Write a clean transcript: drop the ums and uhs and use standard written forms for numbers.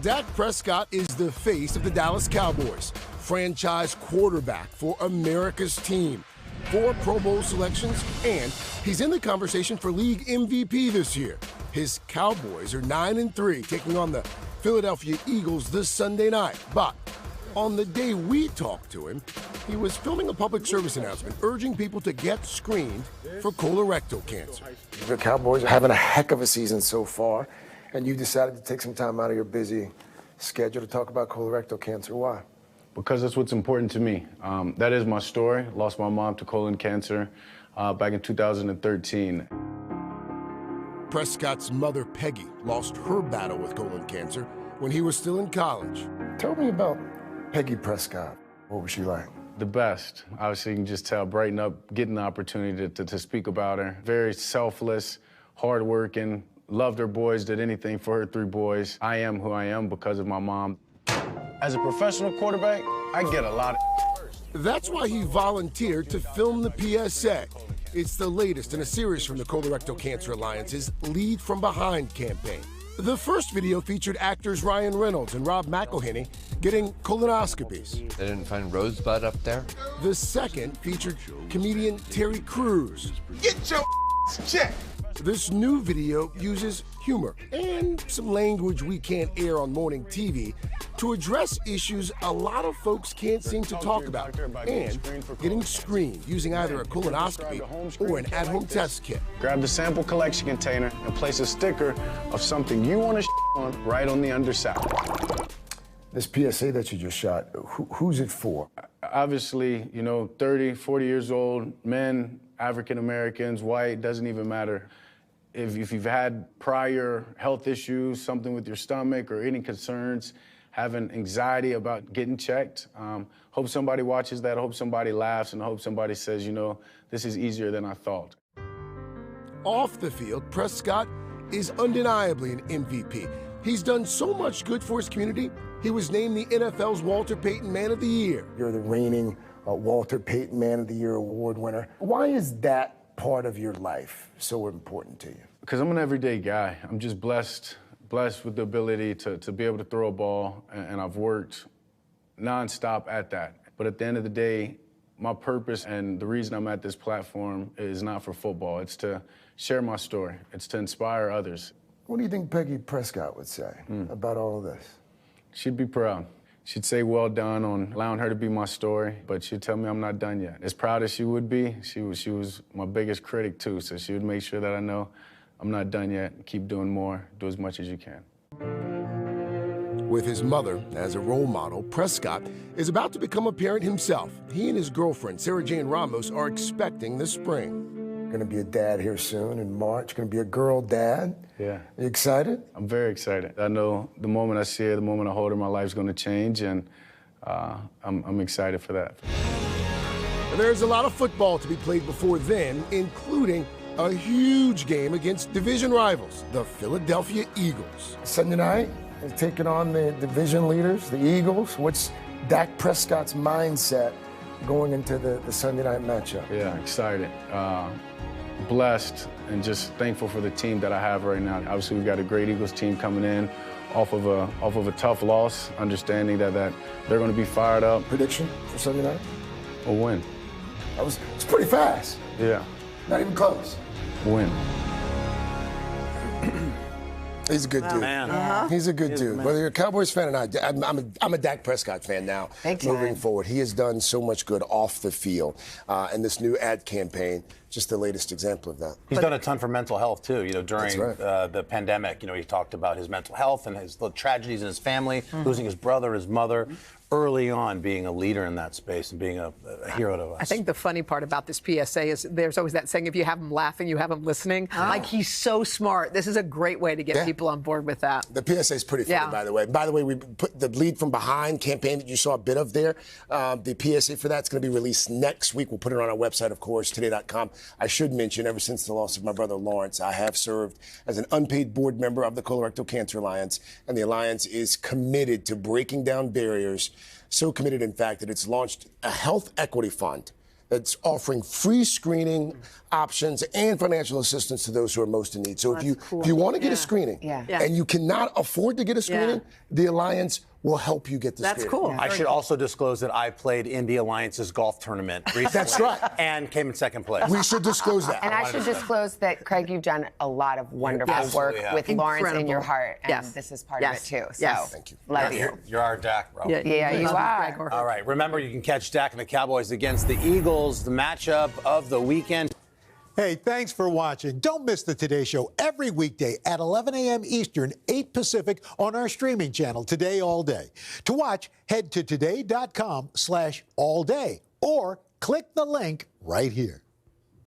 Dak Prescott is the face of the Dallas Cowboys, franchise quarterback for America's team. 4 Pro Bowl selections, and he's in the conversation for league MVP this year. His Cowboys are 9-3, taking on the Philadelphia Eagles this Sunday night. But on the day we talked to him, he was filming a public service announcement urging people to get screened for colorectal cancer. The Cowboys are having a heck of a season so far, and you decided to take some time out of your busy schedule to talk about colorectal cancer. Why? Because that's what's important to me. That is my story. Lost my mom to colon cancer back in 2013. Prescott's mother, Peggy, lost her battle with colon cancer when he was still in college. Tell me about Peggy Prescott. What was she like? The best. Obviously, you can just tell, brighten up, getting the opportunity to speak about her. Very selfless, hardworking, loved her boys, did anything for her 3 boys. I am who I am because of my mom. As a professional quarterback, I get a lot of... That's why he volunteered to film the PSA. It's the latest in a series from the Colorectal Cancer Alliance's Lead From Behind campaign. The first video featured actors Ryan Reynolds and Rob McElhenney getting colonoscopies. They didn't find Rosebud up there? The second featured comedian Terry Crews. Get your checked! This new video uses humor and some language we can't air on morning TV to address issues a lot of folks can't seem to talk about, and getting screened using either a colonoscopy or an at-home test kit. Grab the sample collection container and place a sticker of something you want to on right on the underside. This PSA that you just shot, who's it for? Obviously, 30, 40 years old, men, African Americans, white, doesn't even matter. If you've had prior health issues, something with your stomach or any concerns, having anxiety about getting checked, hope somebody watches that, hope somebody laughs, and hope somebody says, this is easier than I thought. Off the field, Prescott is undeniably an MVP. He's done so much good for his community, he was named the NFL's Walter Payton Man of the Year. You're the reigning Walter Payton Man of the Year award winner. Why is that part of your life so important to you? Because I'm an everyday guy. I'm just blessed with the ability to be able to throw a ball, and I've worked nonstop at that. But at the end of the day, my purpose and the reason I'm at this platform is not for football. It's to share my story. It's to inspire others. What do you think Peggy Prescott would say about all of this? She'd be proud. She'd say well done on allowing her to be my story, but she'd tell me I'm not done yet. As proud as she would be, she was my biggest critic too, so she would make sure that I know I'm not done yet. Keep doing more, do as much as you can. With his mother as a role model, Prescott is about to become a parent himself. He and his girlfriend, Sarah Jane Ramos, are expecting this spring. Gonna be a dad here soon in March. Gonna be a girl dad. Yeah. You excited? I'm very excited. I know the moment I see her, the moment I hold her, my life's gonna change, and I'm excited for that. There's a lot of football to be played before then, including a huge game against division rivals, the Philadelphia Eagles. Sunday night, is taking on the division leaders, the Eagles. What's Dak Prescott's mindset going into the Sunday night matchup? Yeah, excited. Blessed and just thankful for the team that I have right now. Obviously, we've got a great Eagles team coming in off of a tough loss, understanding that they're going to be fired up. Prediction for Sunday night? A win. It's pretty fast. Yeah. Not even close. Win. He's a good dude. He's a good dude. Whether you're a Cowboys fan or not, I'm a Dak Prescott fan now. Moving forward, he has done so much good off the field, and this new ad campaign, just the latest example of that. He's done a ton for mental health too. During the pandemic, he talked about his mental health and the tragedies in his family, losing his brother, his mother. Early on, being a leader in that space and being a hero to us. I think the funny part about this PSA is there's always that saying, if you have him laughing, you have him listening. Like, he's so smart. This is a great way to get people on board with that. The PSA is pretty funny, by the way. By the way, we put the Lead From Behind campaign that you saw a bit of there. The PSA for that's going to be released next week. We'll put it on our website, of course, today.com. I should mention, ever since the loss of my brother Lawrence, I have served as an unpaid board member of the Colorectal Cancer Alliance, and the Alliance is committed to breaking down barriers. So committed, in fact, that it's launched a health equity fund It's offering free screening options and financial assistance to those who are most in need. So if you want to get a screening and you cannot afford to get a screening, the Alliance will help you get the screening. That's cool. I should also disclose that I played in the Alliance's golf tournament recently. That's right. And came in second place. We should disclose that. And I should disclose that, Craig, you've done a lot of wonderful work with Lawrence in your heart. And this is part of it, too. So, thank you. Love you. You're our Dak, bro. Yeah, you are. All right. Remember, you can catch Dak and the Cowboys against the Eagles, the matchup of the weekend. Hey, thanks for watching. Don't miss the Today Show every weekday at 11 a.m. Eastern, 8 Pacific on our streaming channel, Today All Day. To watch, head to today.com/allday or click the link right here.